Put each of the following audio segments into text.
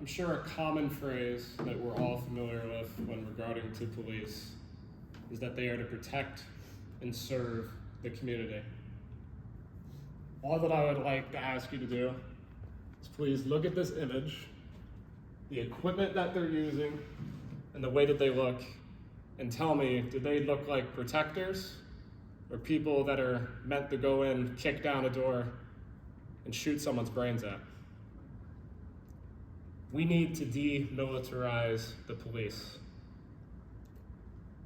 I'm sure a common phrase that we're all familiar with when regarding to police is that they are to protect and serve the community. All that I would like to ask you to do is please look at this image, the equipment that they're using, and the way that they look, and tell me, do they look like protectors or people that are meant to go in, kick down a door, and shoot someone's brains out? We need to demilitarize the police.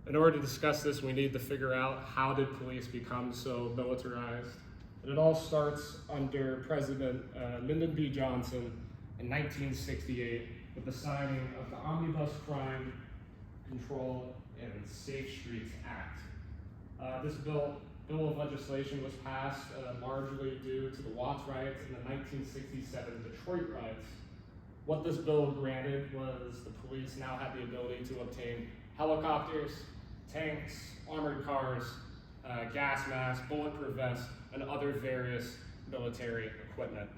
In order to discuss this, we need to figure out how did police become so militarized. And it all starts under President Lyndon B. Johnson in 1968 with the signing of the Omnibus Crime Control and Safe Streets Act. This bill of legislation was passed largely due to the Watts riots and the 1967 Detroit riots. What this bill granted was the police now had the ability to obtain helicopters, tanks, armored cars, gas masks, bulletproof vests, and other various military equipment.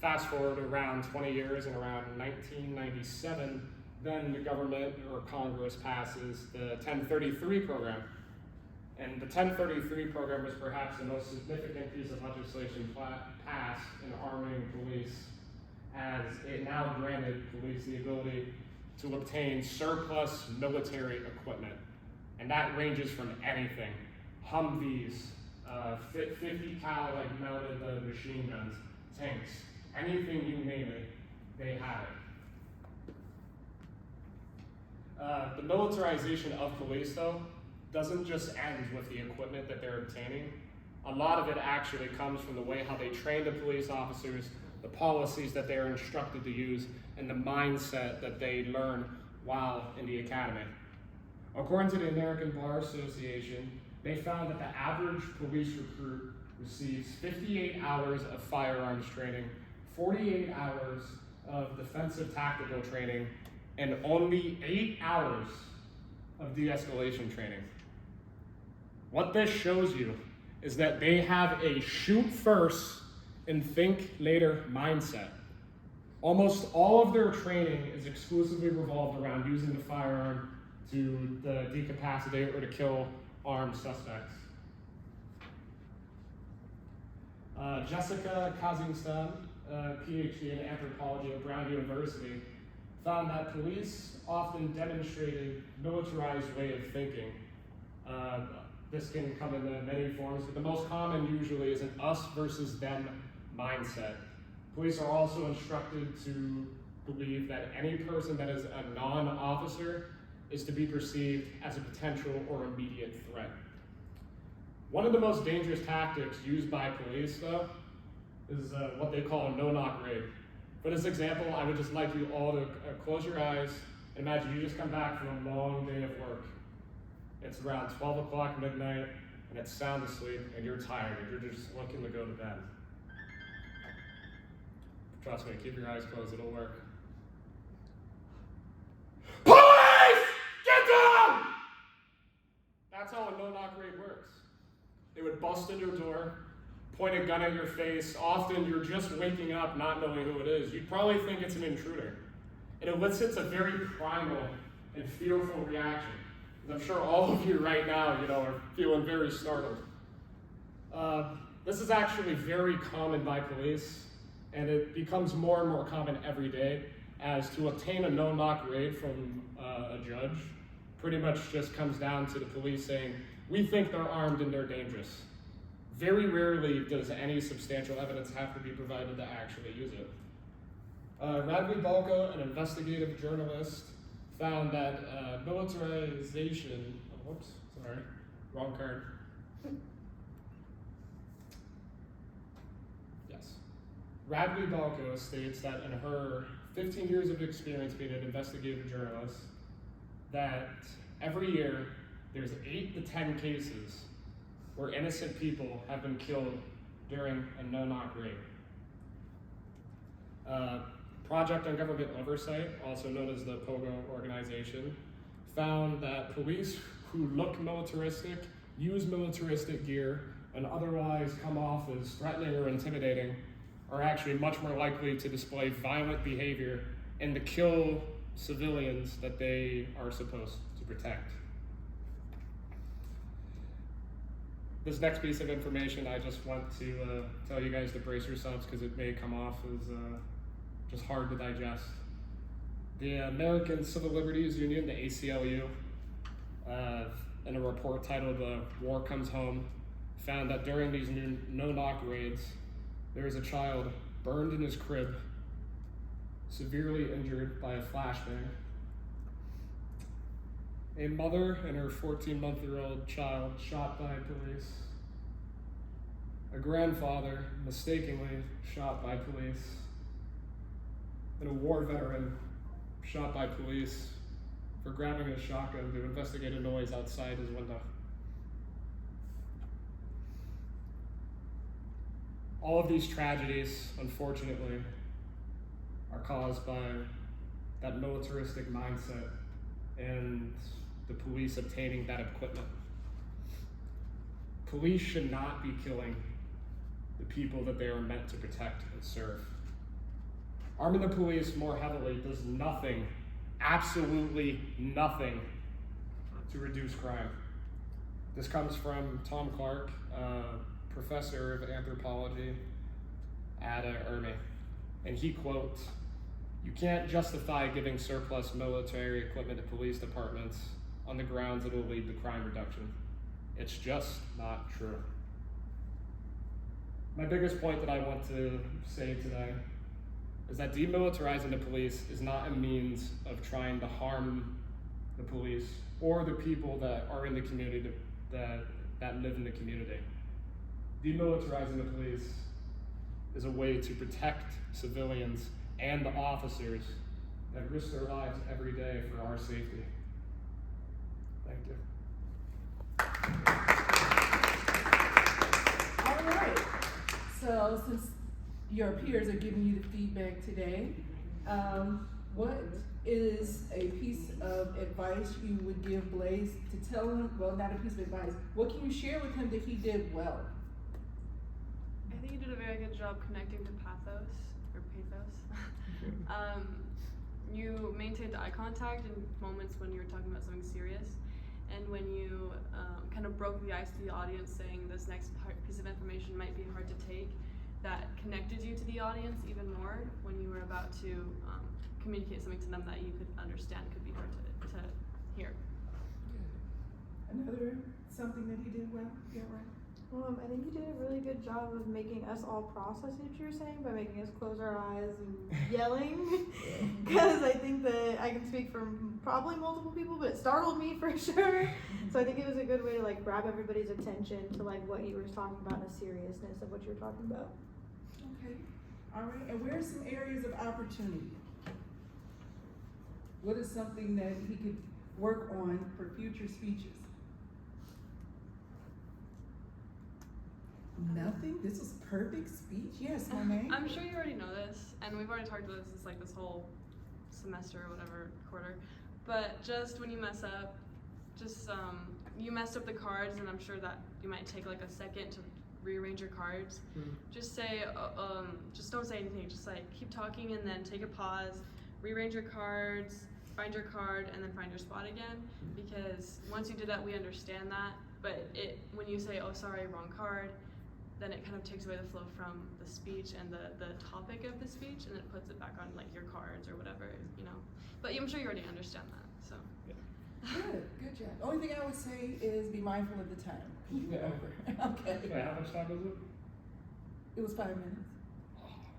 Fast forward around 20 years, and around 1997, then the government or Congress passes the 1033 program. And the 1033 program was perhaps the most significant piece of legislation passed in arming police, as it now granted police the ability to obtain surplus military equipment. And that ranges from anything, Humvees, 50 cal like mounted machine guns, tanks, anything you name it, they had it. The militarization of police, though, doesn't just end with the equipment that they're obtaining. A lot of it actually comes from the way how they train the police officers, the policies that they are instructed to use, and the mindset that they learn while in the academy. According to the American Bar Association, they found that the average police recruit receives 58 hours of firearms training, 48 hours of defensive tactical training, and only 8 hours of de-escalation training. What this shows you is that they have a shoot first and think later mindset. Almost all of their training is exclusively revolved around using the firearm to decapacitate or to kill armed suspects. Jessica Kazakhstan, PhD in anthropology at Brown University, found that police often demonstrated militarized way of thinking. This can come in many forms, but the most common usually is an us versus them mindset. Police are also instructed to believe that any person that is a non-officer is to be perceived as a potential or immediate threat. One of the most dangerous tactics used by police, though, is what they call a no-knock raid. For this example, I would just like you all to close your eyes and imagine you just come back from a long day of work. It's around 12 o'clock midnight, and it's sound asleep, and you're tired, and you're just looking to go to bed. Trust me, keep your eyes closed, it'll work. Police! Get down! That's how a no-knock raid works. They would bust in your door, point a gun at your face. Often you're just waking up not knowing who it is. You'd probably think it's an intruder. It elicits a very primal and fearful reaction. I'm sure all of you right now, are feeling very startled. This is actually very common by police, and it becomes more and more common every day, as to obtain a no-knock raid from a judge pretty much just comes down to the police saying, we think they're armed and they're dangerous. Very rarely does any substantial evidence have to be provided to actually use it. Radley Balko, an investigative journalist, found that militarization, wrong card. Yes. Radley Balko states that in her 15 years of experience being an investigative journalist, that every year there's 8 to 10 cases where innocent people have been killed during a no-knock raid. Project on Government Oversight, also known as the POGO organization, found that police who look militaristic, use militaristic gear, and otherwise come off as threatening or intimidating are actually much more likely to display violent behavior and to kill civilians that they are supposed to protect. This next piece of information, I just want to tell you guys to brace yourselves because it may come off as just hard to digest. The American Civil Liberties Union, the ACLU, in a report titled War Comes Home, found that during these no-knock raids, there was a child burned in his crib, severely injured by a flashbang, a mother and her 14-month-old child shot by police, a grandfather mistakenly shot by police, and a war veteran shot by police for grabbing a shotgun to investigate a noise outside his window. All of these tragedies, unfortunately, are caused by that militaristic mindset and the police obtaining that equipment. Police should not be killing the people that they are meant to protect and serve. Arming the police more heavily does nothing, absolutely nothing, to reduce crime. This comes from Tom Clark, professor of anthropology at URME, and he quotes, "You can't justify giving surplus military equipment to police departments on the grounds it will lead to crime reduction. It's just not true." My biggest point that I want to say today is that demilitarizing the police is not a means of trying to harm the police or the people that are in the community that live in the community. Demilitarizing the police is a way to protect civilians and the officers that risk their lives every day for our safety. Thank you. All right. So since your peers are giving you the feedback today, what is a piece of advice you would give Blaze to tell him, well, not a piece of advice, what can you share with him that he did well? I think you did a very good job connecting to pathos. You maintained eye contact in moments when you were talking about something serious, and when you kind of broke the ice to the audience saying this next piece of information might be hard to take, that connected you to the audience even more when you were about to communicate something to them that you could understand could be hard to hear. Another something that he did well? Yeah, right. I think you did a really good job of making us all process what you were saying by making us close our eyes and yelling. Because I think that I can speak for probably multiple people, but it startled me for sure. So I think it was a good way to like grab everybody's attention to like what you were talking about and the seriousness of what you were talking about. Okay. All right. And where are some areas of opportunity? What is something that he could work on for future speeches? Nothing? This was perfect speech? Yes, Monet? I'm sure you already know this, and we've already talked about this like this whole semester or whatever, quarter. But just when you mess up, just you messed up the cards, and I'm sure that you might take like a second to rearrange your cards. Just say, just don't say anything. Just like keep talking, and then take a pause, rearrange your cards, find your card, and then find your spot again. Because once you do that, we understand that. But when you say, "Oh, sorry, wrong card," then it kind of takes away the flow from the speech and the topic of the speech, and it puts it back on like your cards or whatever, you know. But I'm sure you already understand that, so. Yeah. Good job. Only thing I would say is be mindful of the time. You went over. Okay. Wait, how much time was it? It was 5 minutes.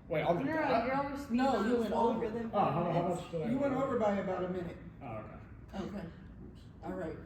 Wait, on the No, dot? you're over speed. No, you went over. Than Oh, how much did I You go went over by about a minute. Oh, okay. Okay. All right.